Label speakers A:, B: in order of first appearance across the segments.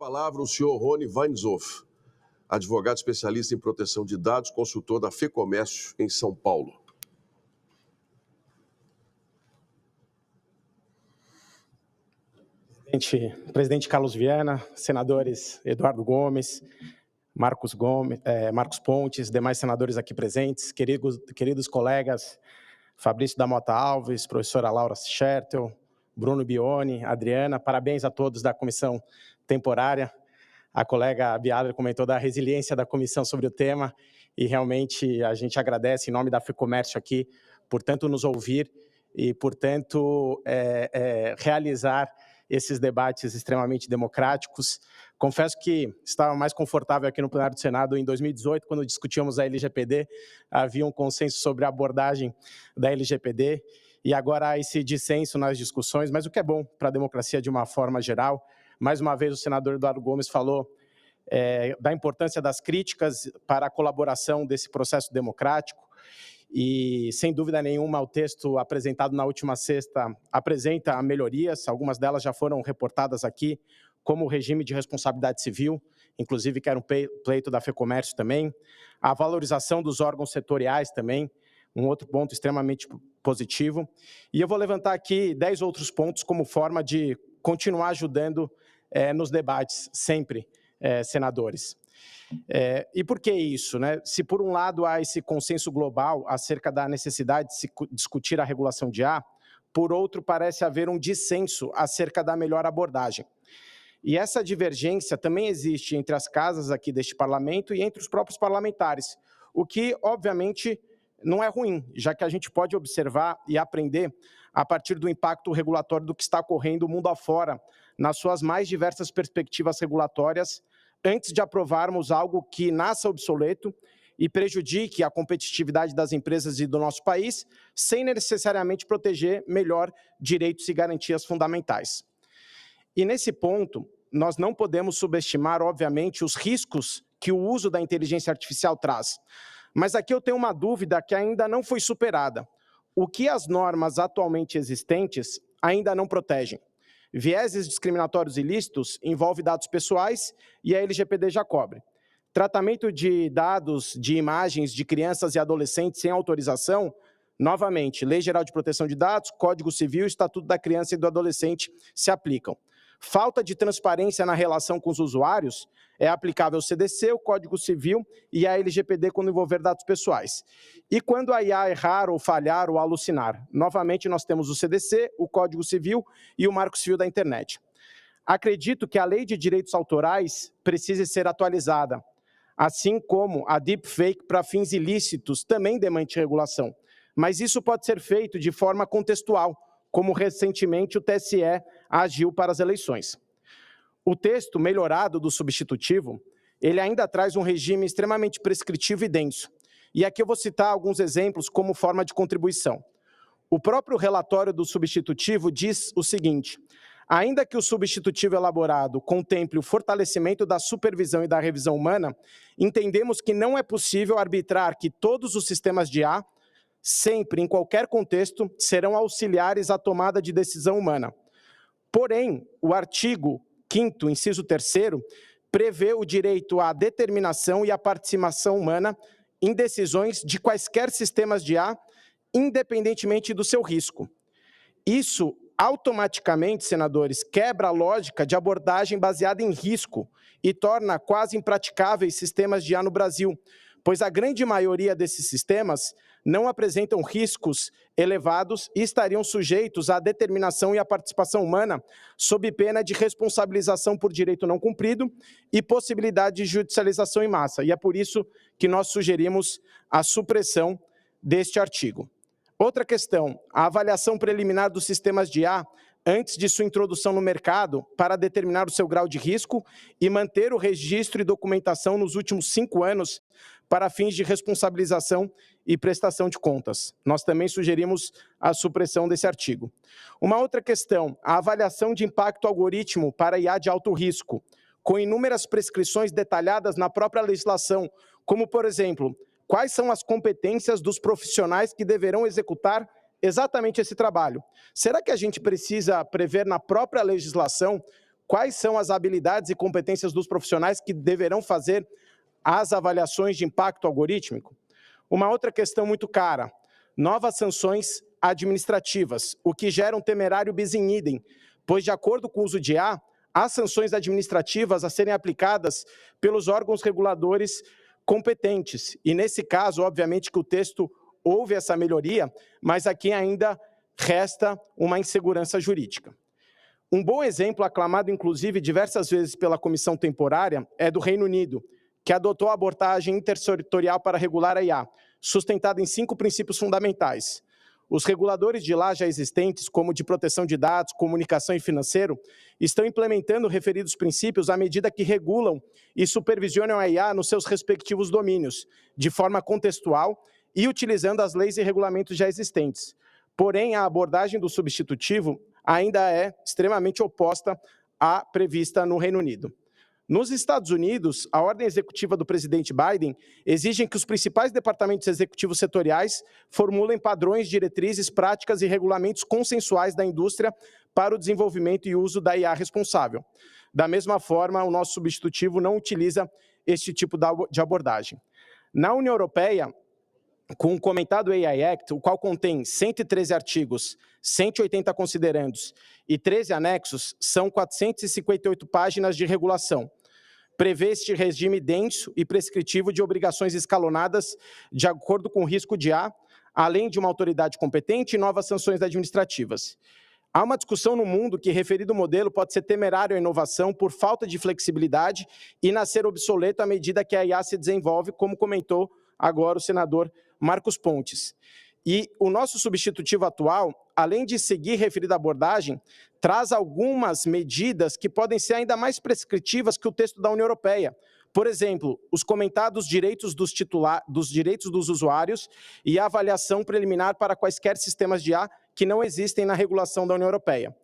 A: palavra o senhor Rony Weinzoff, advogado especialista em proteção de dados, consultor da FEComércio em São Paulo.
B: Presidente Carlos Viana, senadores Eduardo Gomes, Marcos Pontes, demais senadores aqui presentes, queridos colegas Fabrício da Mota Alves, professora Laura Schertel, Bruno Bione, Adriana, parabéns a todos da comissão temporária. A colega Biadra comentou da resiliência da comissão sobre o tema e realmente a gente agradece em nome da FEComércio aqui por tanto nos ouvir e por tanto realizar esses debates extremamente democráticos. Confesso que estava mais confortável aqui no plenário do Senado em 2018, quando discutíamos a LGPD, havia um consenso sobre a abordagem da LGPD, e agora há esse dissenso nas discussões, mas o que é bom para a democracia de uma forma geral. Mais uma vez, o senador Eduardo Gomes falou da importância das críticas para a colaboração desse processo democrático, e, sem dúvida nenhuma, o texto apresentado na última sexta apresenta melhorias, algumas delas já foram reportadas aqui, como o regime de responsabilidade civil, inclusive que era um pleito da FEComércio também, a valorização dos órgãos setoriais também, um outro ponto extremamente positivo. E eu vou levantar aqui 10 outros pontos como forma de continuar ajudando nos debates, sempre, senadores. E por que isso, né? Se, por um lado, há esse consenso global acerca da necessidade de se discutir a regulação de IA, por outro, parece haver um dissenso acerca da melhor abordagem. E essa divergência também existe entre as casas aqui deste parlamento e entre os próprios parlamentares, o que, obviamente, não é ruim, já que a gente pode observar e aprender a partir do impacto regulatório do que está ocorrendo mundo afora, nas suas mais diversas perspectivas regulatórias, antes de aprovarmos algo que nasça obsoleto e prejudique a competitividade das empresas e do nosso país, sem necessariamente proteger melhor direitos e garantias fundamentais. E nesse ponto, nós não podemos subestimar, obviamente, os riscos que o uso da inteligência artificial traz. Mas aqui eu tenho uma dúvida que ainda não foi superada. O que as normas atualmente existentes ainda não protegem? Vieses discriminatórios ilícitos envolve dados pessoais e a LGPD já cobre. Tratamento de dados de imagens de crianças e adolescentes sem autorização, novamente, Lei Geral de Proteção de Dados, Código Civil e Estatuto da Criança e do Adolescente se aplicam. Falta de transparência na relação com os usuários é aplicável ao CDC, o Código Civil e a LGPD quando envolver dados pessoais. E quando a IA errar ou falhar ou alucinar? Novamente, nós temos o CDC, o Código Civil e o Marco Civil da Internet. Acredito que a Lei de Direitos Autorais precise ser atualizada, assim como a deepfake para fins ilícitos também demande regulação. Mas isso pode ser feito de forma contextual, como recentemente o TSE agiu para as eleições. O texto melhorado do substitutivo, ele ainda traz um regime extremamente prescritivo e denso. E aqui eu vou citar alguns exemplos como forma de contribuição. O próprio relatório do substitutivo diz o seguinte: ainda que o substitutivo elaborado contemple o fortalecimento da supervisão e da revisão humana, entendemos que não é possível arbitrar que todos os sistemas de IA, sempre, em qualquer contexto, serão auxiliares à tomada de decisão humana. Porém, o artigo 5º, inciso 3º, prevê o direito à determinação e à participação humana em decisões de quaisquer sistemas de IA, independentemente do seu risco. Isso, automaticamente, senadores, quebra a lógica de abordagem baseada em risco e torna quase impraticáveis sistemas de IA no Brasil, pois a grande maioria desses sistemas não apresentam riscos elevados e estariam sujeitos à determinação e à participação humana sob pena de responsabilização por direito não cumprido e possibilidade de judicialização em massa. E é por isso que nós sugerimos a supressão deste artigo. Outra questão, a avaliação preliminar dos sistemas de IA antes de sua introdução no mercado para determinar o seu grau de risco e manter o registro e documentação nos últimos 5 anos para fins de responsabilização e prestação de contas. Nós também sugerimos a supressão desse artigo. Uma outra questão, a avaliação de impacto algoritmo para IA de alto risco, com inúmeras prescrições detalhadas na própria legislação, como, por exemplo, quais são as competências dos profissionais que deverão executar exatamente esse trabalho. Será que a gente precisa prever na própria legislação quais são as habilidades e competências dos profissionais que deverão fazer as avaliações de impacto algorítmico? Uma outra questão muito cara, novas sanções administrativas, o que gera um temerário bis in idem, pois, de acordo com o uso de IA, as sanções administrativas a serem aplicadas pelos órgãos reguladores competentes. E, nesse caso, obviamente que o texto houve essa melhoria, mas aqui ainda resta uma insegurança jurídica. Um bom exemplo, aclamado inclusive diversas vezes pela comissão temporária, é do Reino Unido, que adotou a abordagem intersetorial para regular a IA, sustentada em 5 princípios fundamentais. Os reguladores de lá já existentes, como de proteção de dados, comunicação e financeiro, estão implementando referidos princípios à medida que regulam e supervisionam a IA nos seus respectivos domínios, de forma contextual e utilizando as leis e regulamentos já existentes. Porém, a abordagem do substitutivo ainda é extremamente oposta à prevista no Reino Unido. Nos Estados Unidos, a ordem executiva do presidente Biden exige que os principais departamentos executivos setoriais formulem padrões, diretrizes, práticas e regulamentos consensuais da indústria para o desenvolvimento e uso da IA responsável. Da mesma forma, o nosso substitutivo não utiliza este tipo de abordagem. Na União Europeia, com o comentado AI Act, o qual contém 113 artigos, 180 considerandos e 13 anexos, são 458 páginas de regulação. Prevê este regime denso e prescritivo de obrigações escalonadas de acordo com o risco de IA, além de uma autoridade competente e novas sanções administrativas. Há uma discussão no mundo que referido modelo pode ser temerário à inovação por falta de flexibilidade e nascer obsoleto à medida que a IA se desenvolve, como comentou agora o senador Marcos Pontes. E o nosso substitutivo atual, além de seguir referida abordagem, traz algumas medidas que podem ser ainda mais prescritivas que o texto da União Europeia. Por exemplo, os comentados direitos dos usuários e a avaliação preliminar para quaisquer sistemas de IA que não existem na regulação da União Europeia.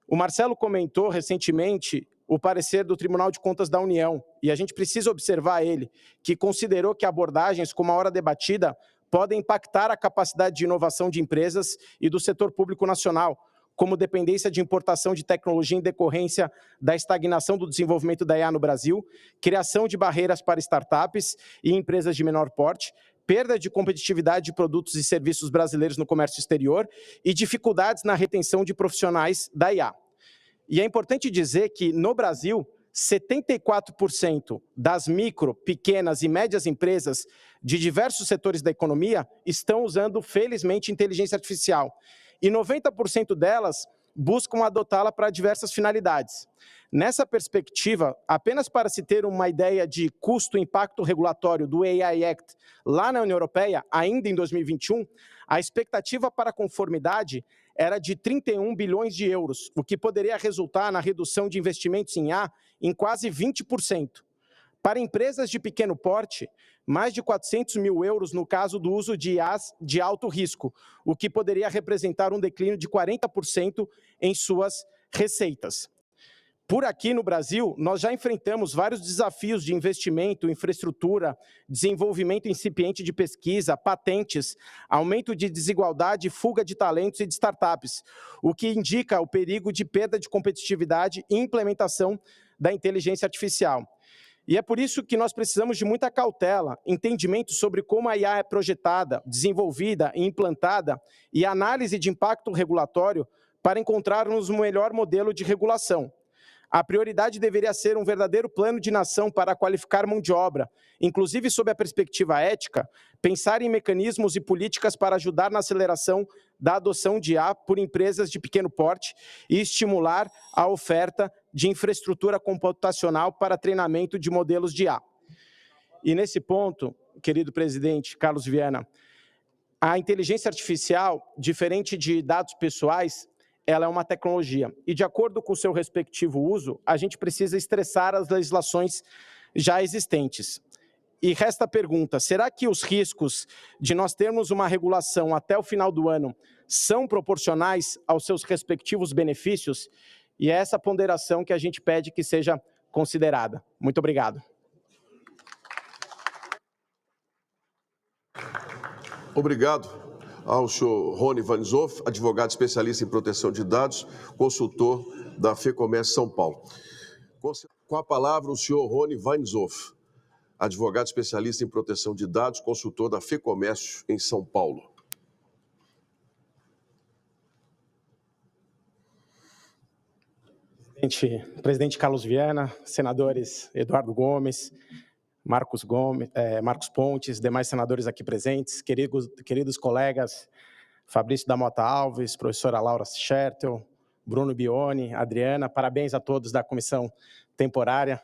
B: O Marcelo comentou recentemente o parecer do Tribunal de Contas da União, e a gente precisa observar ele, que considerou que abordagens como a hora debatida podem impactar a capacidade de inovação de empresas e do setor público nacional, como dependência de importação de tecnologia em decorrência da estagnação do desenvolvimento da IA no Brasil, criação de barreiras para startups e empresas de menor porte, perda de competitividade de produtos e serviços brasileiros no comércio exterior e dificuldades na retenção de profissionais da IA. E é importante dizer que, no Brasil, 74% das micro, pequenas e médias empresas de diversos setores da economia estão usando, felizmente, inteligência artificial. E 90% delas buscam adotá-la para diversas finalidades. Nessa perspectiva, apenas para se ter uma ideia de custo-impacto regulatório do AI Act lá na União Europeia, ainda em 2021, a expectativa para a conformidade era de 31 bilhões de euros, o que poderia resultar na redução de investimentos em IA em quase 20%. Para empresas de pequeno porte, mais de 400 mil euros no caso do uso de IAs de alto risco, o que poderia representar um declínio de 40% em suas receitas. Por aqui no Brasil, nós já enfrentamos vários desafios de investimento, infraestrutura, desenvolvimento incipiente de pesquisa, patentes, aumento de desigualdade, fuga de talentos e de startups, o que indica o perigo de perda de competitividade e implementação da inteligência artificial. E é por isso que nós precisamos de muita cautela, entendimento sobre como a IA é projetada, desenvolvida e implantada e análise de impacto regulatório para encontrarmos o melhor modelo de regulação. A prioridade deveria ser um verdadeiro plano de nação para qualificar mão de obra, inclusive sob a perspectiva ética, pensar em mecanismos e políticas para ajudar na aceleração da adoção de IA por empresas de pequeno porte e estimular a oferta de infraestrutura computacional para treinamento de modelos de IA. E nesse ponto, querido presidente Carlos Viana, a inteligência artificial, diferente de dados pessoais, ela é uma tecnologia. E, de acordo com o seu respectivo uso, a gente precisa estressar as legislações já existentes. E resta a pergunta, será que os riscos de nós termos uma regulação até o final do ano são proporcionais aos seus respectivos benefícios? E é essa ponderação que a gente pede que seja considerada. Muito obrigado.
A: Obrigado. ao senhor Rony Vanzoff, advogado especialista em proteção de dados, consultor da FEComércio São Paulo. Com a palavra, o senhor Rony Vanzoff, advogado especialista em proteção de dados, consultor da FEComércio em São Paulo.
B: Presidente Carlos Viana, senadores Eduardo Gomes, Marcos Pontes, demais senadores aqui presentes, queridos colegas Fabrício da Mota Alves, professora Laura Schertel, Bruno Bione, Adriana, parabéns a todos da comissão temporária.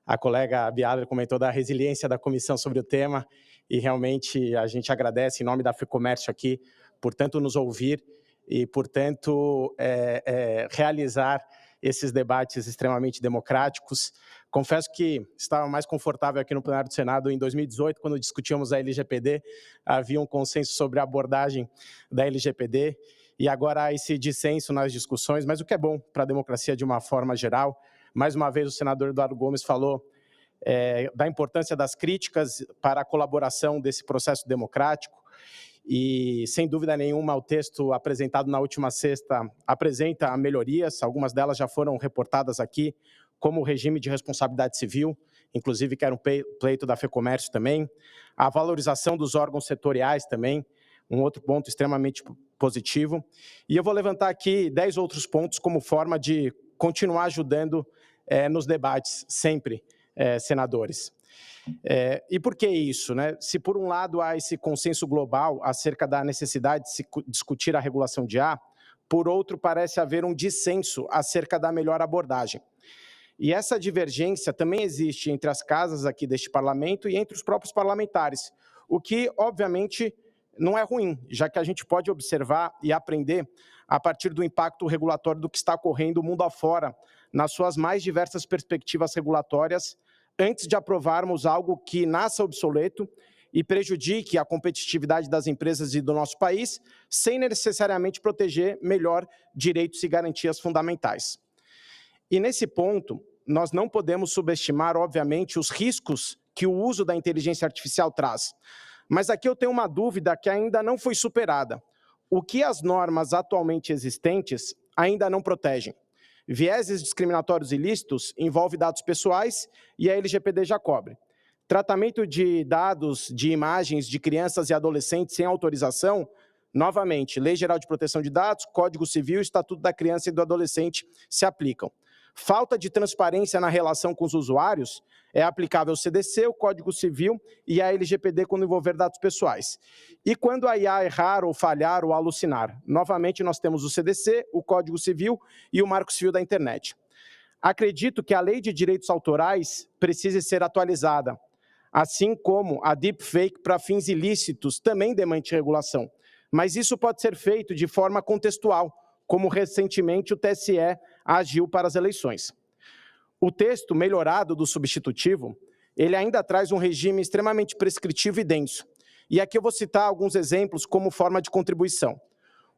B: A colega Biadra comentou da resiliência da comissão sobre o tema e realmente a gente agradece em nome da FEComércio aqui por tanto nos ouvir e por tanto realizar esses debates extremamente democráticos. Confesso que estava mais confortável aqui no plenário do Senado em 2018, quando discutíamos a LGPD, havia um consenso sobre a abordagem da LGPD, e agora há esse dissenso nas discussões, mas o que é bom para a democracia de uma forma geral. Mais uma vez, o senador Eduardo Gomes falou da importância das críticas para a colaboração desse processo democrático, e, sem dúvida nenhuma, o texto apresentado na última sexta apresenta melhorias, algumas delas já foram reportadas aqui, como o regime de responsabilidade civil, inclusive que era um pleito da FEComércio também, a valorização dos órgãos setoriais também, um outro ponto extremamente positivo. E eu vou levantar aqui 10 outros pontos como forma de continuar ajudando nos debates, sempre, senadores. E por que isso, né? Se, por um lado, há esse consenso global acerca da necessidade de se discutir a regulação de IA, por outro, parece haver um dissenso acerca da melhor abordagem. E essa divergência também existe entre as casas aqui deste parlamento e entre os próprios parlamentares, o que, obviamente, não é ruim, já que a gente pode observar e aprender a partir do impacto regulatório do que está ocorrendo mundo afora, nas suas mais diversas perspectivas regulatórias, antes de aprovarmos algo que nasça obsoleto e prejudique a competitividade das empresas e do nosso país, sem necessariamente proteger melhor direitos e garantias fundamentais. E nesse ponto, nós não podemos subestimar, obviamente, os riscos que o uso da inteligência artificial traz. Mas aqui eu tenho uma dúvida que ainda não foi superada. O que as normas atualmente existentes ainda não protegem? Vieses discriminatórios ilícitos envolve dados pessoais e a LGPD já cobre. Tratamento de dados, de imagens de crianças e adolescentes sem autorização, novamente, Lei Geral de Proteção de Dados, Código Civil e Estatuto da Criança e do Adolescente se aplicam. Falta de transparência na relação com os usuários, é aplicável o CDC, o Código Civil e a LGPD quando envolver dados pessoais. E quando a IA errar ou falhar ou alucinar? Novamente, nós temos o CDC, o Código Civil e o Marco Civil da Internet. Acredito que a Lei de Direitos Autorais precise ser atualizada, assim como a deepfake para fins ilícitos também demande regulação. Mas isso pode ser feito de forma contextual, como recentemente o TSE agiu para as eleições. O texto melhorado do substitutivo, ele ainda traz um regime extremamente prescritivo e denso. E aqui eu vou citar alguns exemplos como forma de contribuição.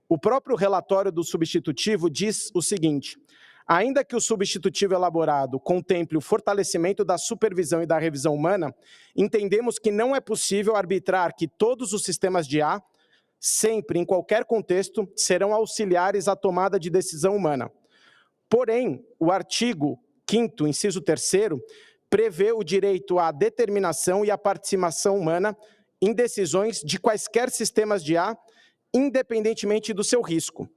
B: O próprio relatório do substitutivo diz o seguinte: ainda que o substitutivo elaborado contemple o fortalecimento da supervisão e da revisão humana, entendemos que não é possível arbitrar que todos os sistemas de IA, sempre, em qualquer contexto, serão auxiliares à tomada de decisão humana. Porém, o artigo 5º, inciso 3º, prevê o direito à determinação e à participação humana em decisões de quaisquer sistemas de IA, independentemente do seu risco.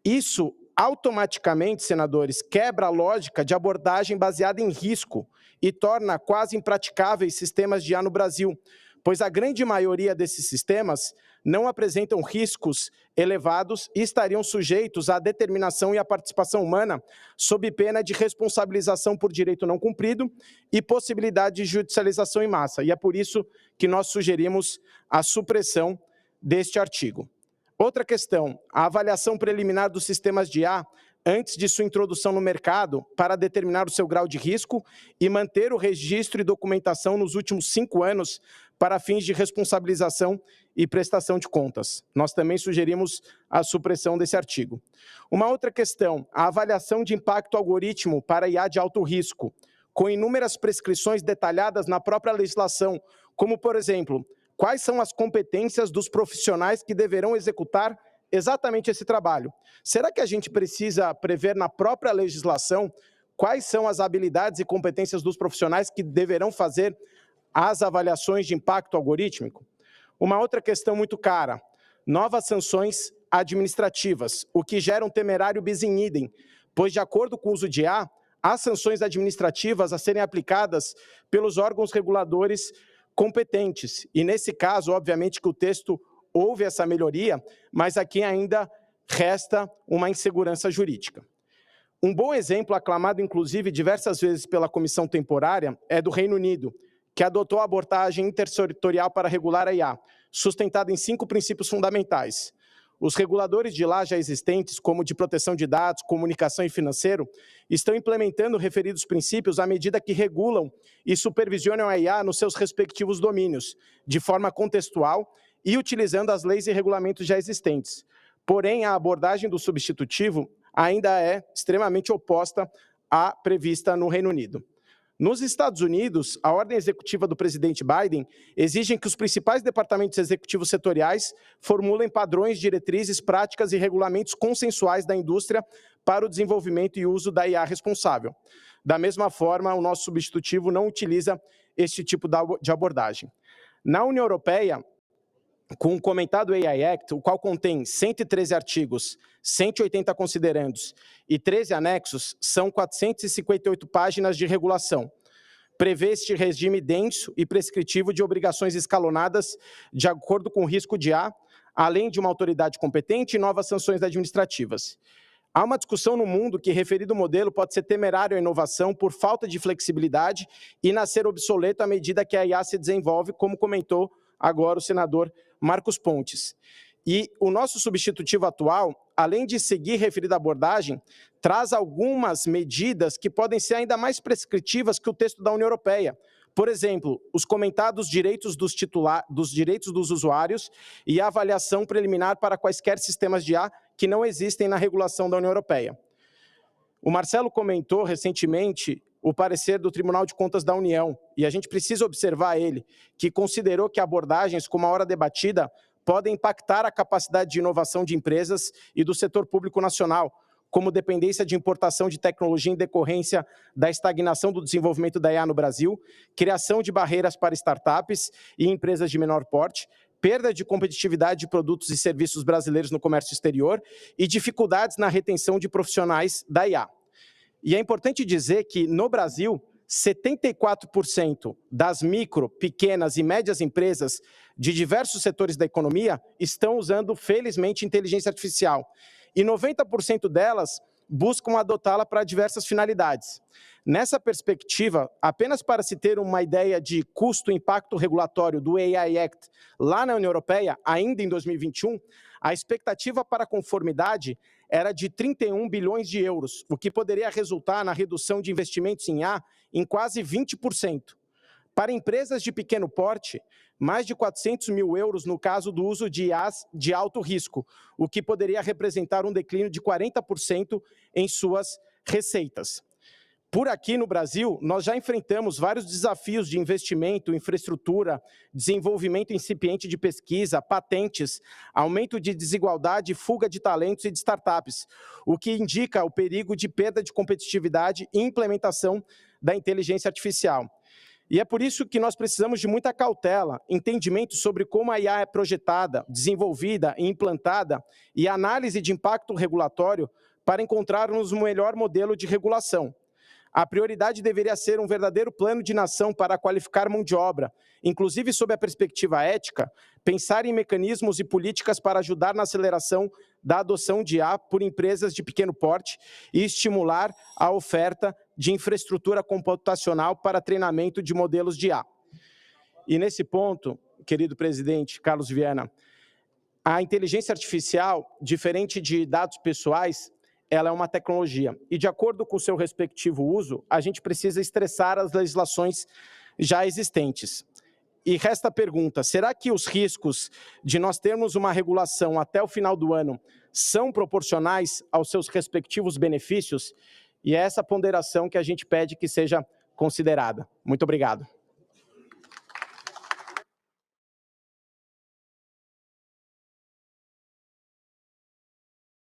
B: Isso, automaticamente, senadores, quebra a lógica de abordagem baseada em risco e torna quase impraticáveis sistemas de IA no Brasil, pois a grande maioria desses sistemas não apresentam riscos elevados e estariam sujeitos à determinação e à participação humana sob pena de responsabilização por direito não cumprido e possibilidade de judicialização em massa. E é por isso que nós sugerimos a supressão deste artigo. Outra questão, a avaliação preliminar dos sistemas de IA antes de sua introdução no mercado para determinar o seu grau de risco e manter o registro e documentação nos últimos 5 anos para fins de responsabilização e prestação de contas. Nós também sugerimos a supressão desse artigo. Uma outra questão, a avaliação de impacto algoritmo para IA de alto risco, com inúmeras prescrições detalhadas na própria legislação, como, por exemplo, quais são as competências dos profissionais que deverão executar exatamente esse trabalho? Será que a gente precisa prever na própria legislação quais são as habilidades e competências dos profissionais que deverão fazer as avaliações de impacto algorítmico? Uma outra questão muito cara: novas sanções administrativas, o que gera um temerário bis in idem, pois, de acordo com o uso de IA, há sanções administrativas a serem aplicadas pelos órgãos reguladores competentes. E, nesse caso, obviamente que o texto houve essa melhoria, mas aqui ainda resta uma insegurança jurídica. Um bom exemplo, aclamado inclusive diversas vezes pela comissão temporária, é do Reino Unido, que adotou a abordagem intersetorial para regular a IA, sustentada em 5 princípios fundamentais. Os reguladores de lá já existentes, como de proteção de dados, comunicação e financeiro, estão implementando referidos princípios à medida que regulam e supervisionam a IA nos seus respectivos domínios, de forma contextual e utilizando as leis e regulamentos já existentes. Porém, a abordagem do substitutivo ainda é extremamente oposta à prevista no Reino Unido. Nos Estados Unidos, a ordem executiva do presidente Biden exige que os principais departamentos executivos setoriais formulem padrões, diretrizes, práticas e regulamentos consensuais da indústria para o desenvolvimento e uso da IA responsável. Da mesma forma, o nosso substitutivo não utiliza este tipo de abordagem. Na União Europeia, com o comentado AI Act, o qual contém 113 artigos, 180 considerandos e 13 anexos, são 458 páginas de regulação. Prevê este regime denso e prescritivo de obrigações escalonadas de acordo com o risco de IA, além de uma autoridade competente e novas sanções administrativas. Há uma discussão no mundo que referido modelo pode ser temerário à inovação por falta de flexibilidade e nascer obsoleto à medida que a IA se desenvolve, como comentou agora o senador Marcos Pontes. E o nosso substitutivo atual, além de seguir referida abordagem, traz algumas medidas que podem ser ainda mais prescritivas que o texto da União Europeia. Por exemplo, os comentados direitos dos usuários e a avaliação preliminar para quaisquer sistemas de IA que não existem na regulação da União Europeia. O Marcelo comentou recentemente o parecer do Tribunal de Contas da União, e a gente precisa observar ele, que considerou que abordagens como a hora debatida podem impactar a capacidade de inovação de empresas e do setor público nacional, como dependência de importação de tecnologia em decorrência da estagnação do desenvolvimento da IA no Brasil, criação de barreiras para startups e empresas de menor porte, perda de competitividade de produtos e serviços brasileiros no comércio exterior e dificuldades na retenção de profissionais da IA. E é importante dizer que, no Brasil, 74% das micro, pequenas e médias empresas de diversos setores da economia estão usando, felizmente, inteligência artificial. E 90% delas buscam adotá-la para diversas finalidades. Nessa perspectiva, apenas para se ter uma ideia de custo-impacto regulatório do AI Act lá na União Europeia, ainda em 2021, a expectativa para conformidade era de 31 bilhões de euros, o que poderia resultar na redução de investimentos em IA em quase 20%. Para empresas de pequeno porte, mais de 400 mil euros no caso do uso de IAs de alto risco, o que poderia representar um declínio de 40% em suas receitas. Por aqui no Brasil, nós já enfrentamos vários desafios de investimento, infraestrutura, desenvolvimento incipiente de pesquisa, patentes, aumento de desigualdade, fuga de talentos e de startups, o que indica o perigo de perda de competitividade e implementação da inteligência artificial. E é por isso que nós precisamos de muita cautela, entendimento sobre como a IA é projetada, desenvolvida e implantada e análise de impacto regulatório para encontrarmos o melhor modelo de regulação. A prioridade deveria ser um verdadeiro plano de nação para qualificar mão de obra, inclusive sob a perspectiva ética, pensar em mecanismos e políticas para ajudar na aceleração da adoção de IA por empresas de pequeno porte e estimular a oferta de infraestrutura computacional para treinamento de modelos de IA. E nesse ponto, querido presidente Carlos Viana, a inteligência artificial, diferente de dados pessoais, ela é uma tecnologia. E, de acordo com o seu respectivo uso, a gente precisa estressar as legislações já existentes. E resta a pergunta, será que os riscos de nós termos uma regulação até o final do ano são proporcionais aos seus respectivos benefícios? E é essa ponderação que a gente pede que seja considerada. Muito obrigado.